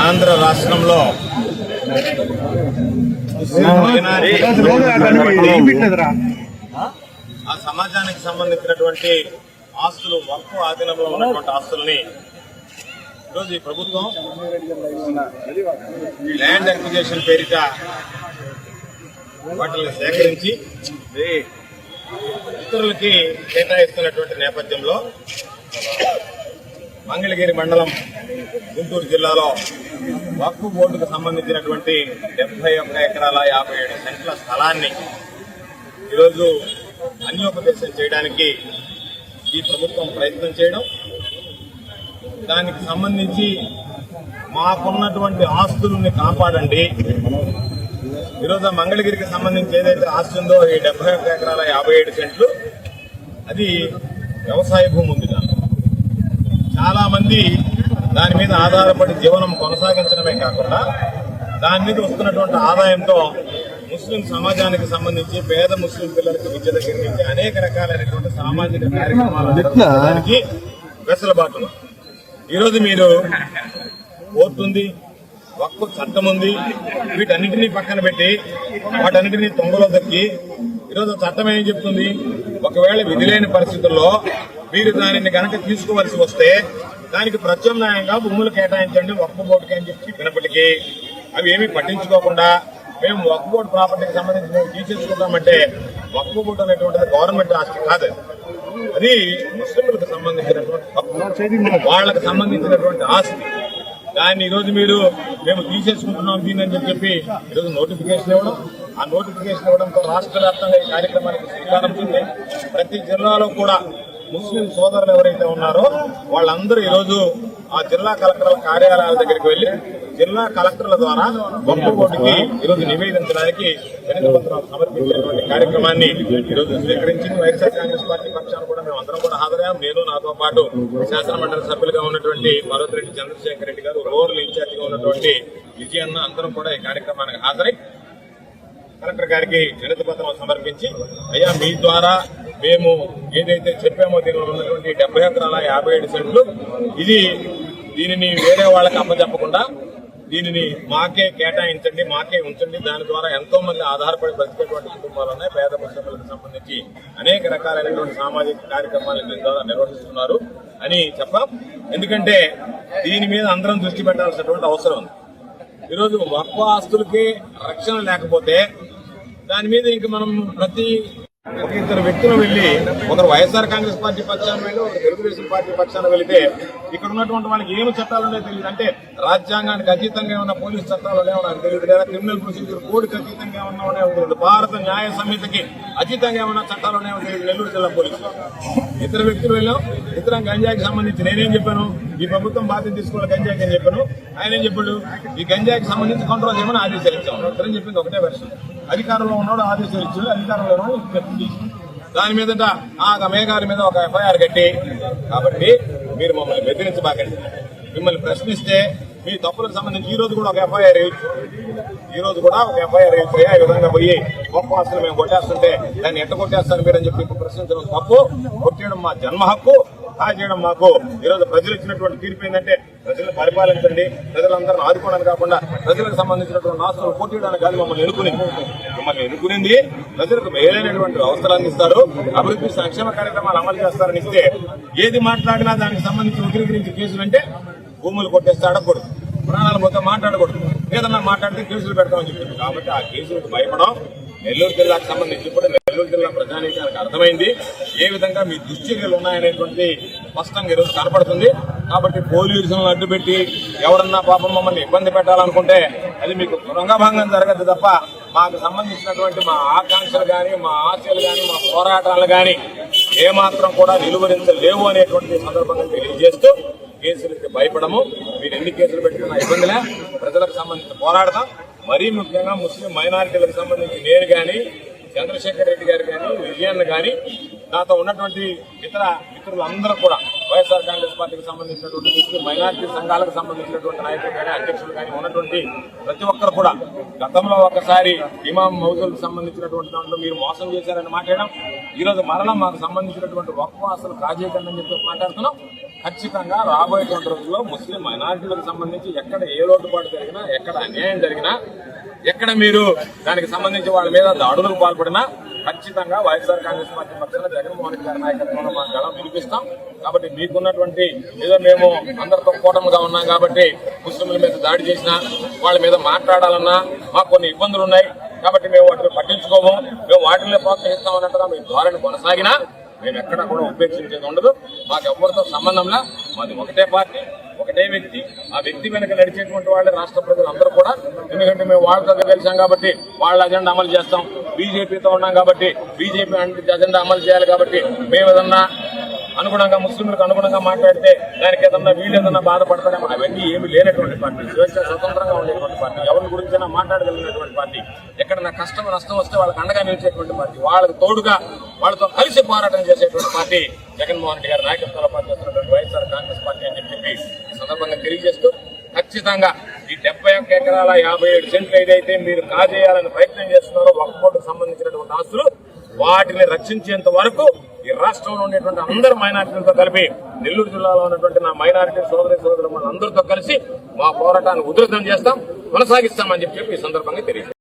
ఆంధ్ర రాష్ట్రంలో ఆ సమాజానికి సంబంధించినటువంటి ఆస్తులు వక్ఫ్ ఆధీనంలో ఉన్నటువంటి ఆస్తుల్ని ఈరోజు ఈ ప్రభుత్వం ల్యాండ్ అక్విజిషన్ పేరిట వాటిని సేకరించి ఇతరులకి కేటాయిస్తున్నటువంటి నేపథ్యంలో మంగళగిరి మండలం గుంటూరు జిల్లాలో వక్ఫ్ బోర్డుకు సంబంధించినటువంటి 71 ఎకరాల 57 సెంట్ల స్థలాన్ని ఈరోజు అన్యోపదేశం చేయడానికి ఈ ప్రభుత్వం ప్రయత్నం చేయడం, దానికి సంబంధించి మాకున్నటువంటి ఆస్తుల్ని కాపాడండి. ఈరోజు మంగళగిరికి సంబంధించి ఏదైతే ఆస్తి ఉందో ఈ 71 ఎకరాల 57 సెంట్లు అది వ్యవసాయ భూమి ఉంది. చాలా మంది దాని మీద ఆధారపడి జీవనం కొనసాగించడమే కాకుండా దాని మీద వస్తున్నటువంటి ఆదాయంతో ముస్లిం సమాజానికి సంబంధించి పేద ముస్లిం పిల్లలకి విద్య దగ్గర నుంచి అనేక రకాలైనటువంటి సామాజిక కార్యక్రమాలు నిర్వహించడానికి వెసులుబాటు. ఈరోజు మీరు కోర్టు ఉంది, వక్ఫ్ చట్టం ఉంది, వీటన్నిటినీ పక్కన పెట్టి వాటన్నిటినీ తొంగలో దక్కి ఈరోజు చట్టం ఏం చెప్తుంది, ఒకవేళ విధి లేని పరిస్థితుల్లో మీరు దానిని కనుక తీసుకోవలసి వస్తే దానికి ప్రత్యామ్నాయంగా భూములు కేటాయించండి వక్ఫ్ బోర్డుకి అని చెప్పి వినప్పటికీ అవి ఏమీ పట్టించుకోకుండా మేము వక్ఫ్ బోర్డు ప్రాపర్టీకి సంబంధించి మేము తీసేసుకుంటామంటే వక్ఫ్ బోర్డు అనేటువంటిది గవర్నమెంట్ ఆస్తి కాదు, అది ముస్లింలకు సంబంధించినటువంటి వాళ్లకు సంబంధించినటువంటి ఆస్తి. దాన్ని ఈరోజు మేము తీసేసుకుంటున్నాం దీన్ని అని చెప్పి ఈరోజు నోటిఫికేషన్ ఇవ్వడం, ఆ నోటిఫికేషన్ ఇవ్వడంతో రాష్ట్ర వ్యాప్తంగా ఈ కార్యక్రమానికి శ్రీకారం చుట్టి ప్రతి జిల్లాలో కూడా ముస్లిం సోదరులు ఎవరైతే ఉన్నారో వాళ్ళందరూ ఈరోజు ఆ జిల్లా కలెక్టర్ల కార్యాలయాల దగ్గరికి వెళ్లి జిల్లా కలెక్టర్ల ద్వారా వక్ఫ్ బోర్డుకి ఈరోజు నివేదించడానికి వినతి పత్రాలు సమర్పించేటువంటి కార్యక్రమాన్ని ఈరోజు స్వీకరించింది. వైఎస్ఆర్ కాంగ్రెస్ పార్టీ పక్షాన్ని కూడా మేము అందరం కూడా హాజరయ్యాం. నేను, నాతో పాటు శాసనమండలి సభ్యులుగా ఉన్నటువంటి మరోతిరెడ్డి చంద్రశేఖర్ రెడ్డి గారు, రూరల్ ఇన్ఛార్జిగా ఉన్నటువంటి విజయన్న, అందరం కూడా ఈ కార్యక్రమానికి హాజరై కలెక్టర్ గారికి వినతి పత్రం సమర్పించి, అయ్యా మీ ద్వారా మేము ఏదైతే చెప్పామో దీనిలో ఉన్నటువంటి 70 ఎకరాల 57 సెంట్లు దీనిని వేరే వాళ్ళకి అప్పచెప్పకుండా దీనిని మాకే కేటాయించండి, మాకే ఉంచండి. దాని ద్వారా ఎంతో మంది ఆధారపడి బ్రతికేటువంటి కుటుంబాలు ఉన్నాయి. పేద ప్రజలకు సంబంధించి అనేక రకాలైనటువంటి సామాజిక కార్యక్రమాలను దీని ద్వారా నిర్వహిస్తున్నారు అని చెప్పాం. ఎందుకంటే దీని మీద అందరం దృష్టి పెట్టాల్సినటువంటి అవసరం ఉంది. ఈరోజు వక్ఫ్ ఆస్తులకి రక్షణ లేకపోతే దాని మీద ఇంక మనం ఒక ఇద్దరు వ్యక్తులు వెళ్లి, ఒకరు వైఎస్ఆర్ కాంగ్రెస్ పార్టీ పక్షాన వెళ్ళి, ఒకరు తెలుగుదేశం పార్టీ పక్షాన వెళితే ఇక్కడ ఉన్నటువంటి వాళ్ళకి ఏమి చట్టాలున్నాయో తెలియదు. అంటే రాజ్యాంగానికి అతీతంగా ఉన్న పోలీసు చట్టాలు ఉన్నాయో నాకు తెలియదు, లేదా క్రిమినల్ ప్రొసీజర్ కోడ్కి అతీతంగా ఉన్నాయో తెలియదు, భారత న్యాయ సంహితకి అతీతంగా ఉన్న చట్టాలు ఉన్నాయో తెలియదు. నెల్లూరు జిల్లా పోలీసులు ఇద్దరు వ్యక్తులు వెళ్ళాం. ఇద్దరం గంజాయికి సంబంధించి నేనేం చెప్పాను, ఈ ప్రభుత్వం బాధ్యత తీసుకోవాలి గంజాయికి అని చెప్పాను. ఆయన ఏం చెప్పాడు, ఈ గంజాయికి సంబంధించి కంట్రోల్ చేయమని ఆదేశాలు ఇచ్చాము. ఇద్దరం చెప్పింది ఒకటే వెర్షన్. అధికారంలో ఉన్నాడు ఆదేశాలు ఇచ్చాడు, అధికారంలో ఉన్నాడు దాని మీదట ఆ మేఘారి మీద ఒక ఎఫ్ఐఆర్ కట్టి, కాబట్టి మీరు మమ్మల్ని బెదిరించబాకండి. మిమ్మల్ని ప్రశ్నిస్తే మీ తప్పులకు సంబంధించి ఈ రోజు కూడా ఒక ఎఫ్ఐఆర్ వేయచ్చు. ఈ రోజు కూడా ఒక ఎఫ్ఐఆర్ వేయచ్చు. ఈ విధంగా పోయి గొప్ప ఆస్తులు మేము కొట్టేస్తుంటే దాన్ని ఎట్ట కొట్టేస్తారు మీరని చెప్పి ప్రశ్నించడం తప్పు. కొట్టేయడం మా జన్మ హక్కు, చేయడం మాకు. ఈరోజు ప్రజలు ఇచ్చినటువంటి తీర్పు ఏంటంటే ప్రజలను పరిపాలించండి, ప్రజలందరినీ ఆదుకోవడానికి కాకుండా ప్రజలకు సంబంధించినటువంటి ఆస్తులు కొట్టేయడానికి కాదు మమ్మల్ని ఎన్నుకునింది. ప్రజలకు మేలైనటువంటి వ్యవస్థలు అందిస్తారు, అభివృద్ధి సంక్షేమ కార్యక్రమాలు అమలు చేస్తారని ఇస్తే ఏది మాట్లాడినా దానికి సంబంధించి వక్రీకరించి కేసులు అంటే భూములు కొట్టేస్తే అడగకూడదు, ప్రాణాలు మొత్తం మాట్లాడకూడదు, ఏదన్నా మాట్లాడితే కేసులు పెడతామని చెప్పారు. కాబట్టి ఆ కేసులకు భయపడం నెల్లూరు జిల్లాకు సంబంధించి కూడా నెల్లూరు జిల్లా ప్రజానీకానికి అర్థమైంది ఏ విధంగా మీ దుశ్చర్యలు ఉన్నాయనేటువంటి స్పష్టంగా ఈరోజు కనపడుతుంది. కాబట్టి పోలీసులను అడ్డుపెట్టి ఎవరన్నా పాపం మమ్మల్ని ఇబ్బంది పెట్టాలనుకుంటే అది మీకు రంగభంగం జరగదు తప్ప మాకు సంబంధించినటువంటి మా ఆకాంక్షలు కానీ, మా ఆశలు కానీ, మా పోరాటాలు కానీ ఏమాత్రం కూడా నిలువరించలేవు అనేటువంటి సందర్భంగా తెలియజేస్తూ కేసులకి భయపడము. మీరు ఎన్ని కేసులు పెట్టుకున్నా ఇబ్బందిలే, ప్రజలకు సంబంధించి పోరాడతాం. మరీ ముఖ్యంగా ముస్లిం మైనారిటీలకు సంబంధించి నేను కానీ, చంద్రశేఖర్ రెడ్డి గారు కానీ, విజయన్న కానీ, నాతో ఉన్నటువంటి ఇతర మిత్రులందరూ కూడా వైఎస్ఆర్ కాంగ్రెస్ పార్టీకి సంబంధించినటువంటి ముస్లిం మైనారిటీ సంఘాలకు సంబంధించినటువంటి నాయకులు కానీ అధ్యక్షులు కానీ ఉన్నటువంటి ప్రతి ఒక్కరు కూడా గతంలో ఒకసారి ఇమాం మౌజులకు సంబంధించినటువంటి దాంట్లో మీరు మోసం చేశారని మాట్లాడడం, ఈరోజు మరలా మాకు సంబంధించినటువంటి వక్ఫ్ అసలు కాజేయకండి అని చెప్పి మాట్లాడుతున్నాం. ఖచ్చితంగా రాబోయేటువంటి రోజుల్లో ముస్లిం మైనారిటీలకు సంబంధించి ఎక్కడ ఏ లోటుపాటు జరిగినా, ఎక్కడ అన్యాయం జరిగినా, ఎక్కడ మీరు దానికి సంబంధించి వాళ్ళ మీద దాడులకు పాల్పడినా ఖచ్చితంగా వైఎస్ఆర్ కాంగ్రెస్ పార్టీ పక్షాన జగన్మోహన్ రెడ్డి గారి నాయకత్వంలో మా గళం వినిపిస్తాం. కాబట్టి మీకున్నటువంటి ఏదో మేము అందరితో కూటమిగా ఉన్నాం కాబట్టి ముస్లింల మీద దాడి చేసినా, వాళ్ళ మీద మాట్లాడాలన్నా మాకు కొన్ని ఇబ్బందులు ఉన్నాయి కాబట్టి మేము వాటిని పట్టించుకోము, మేము వాటిని ప్రోత్సహిస్తామన్నట్టుగా మీ ధోరణి కొనసాగినా మేము ఎక్కడ కూడా ఉపేక్షించేది ఉండదు. మాకు ఎవరితో సంబంధంలా మాది ఒకటే పార్టీ, ఒకటే వ్యక్తి. ఆ వ్యక్తి వెనక నడిచేటువంటి వాళ్ళే రాష్ట్ర ప్రజలు అందరూ కూడా. ఎందుకంటే మేము వాళ్ళతో కలిసాం కాబట్టి వాళ్ళ అజెండా అమలు చేస్తాం, బీజేపీతో ఉన్నాం కాబట్టి బీజేపీ అజెండా అమలు చేయాలి కాబట్టి మేము ఏదన్నా అనుగుణంగా ముస్లింలకు అనుగుణంగా మాట్లాడితే దానికి ఏదన్నా వీళ్ళు ఏదన్నా బాధపడతారేమో అవన్నీ ఏమి లేనటువంటి పార్టీ, స్వేచ్ఛ స్వతంత్రంగా ఉండేటువంటి పార్టీ, ఎవరి గురించైనా మాట్లాడగలిగినటువంటి పార్టీ, ఎక్కడన్నా కష్టం నష్టం వస్తే వాళ్ళకి అండగా నిలిచేటువంటి పార్టీ, వాళ్ళకి తోడుగా వాళ్ళతో కలిసి పోరాటం చేసేటువంటి పార్టీ జగన్మోహన్ రెడ్డి గారి నాయకత్వంలో పనిచేస్తున్నటువంటి వైఎస్ఆర్ కాంగ్రెస్ పార్టీ అని చెప్పి ఈ సందర్భంగా తెలియజేస్తూ ఖచ్చితంగా ఈ 71 ఎకరాల 57 సెంట్లు ఏదైతే మీరు కాజేయాలని ప్రయత్నం చేస్తున్నారో వక్ఫ్ బోర్డుకు సంబంధించినటువంటి ఆస్తులు వాటిని రక్షించేంత వరకు ఈ రాష్ట్రంలో ఉండేటువంటి అందరు మైనారిటీలతో కలిపి నెల్లూరు జిల్లాలో ఉన్నటువంటి నా మైనారిటీ సోదరులందరితో కలిసి మా పోరాటాన్ని ఉధృతం చేస్తాం, కొనసాగిస్తామని చెప్పి ఈ సందర్భంగా తెలియజేస్తాం.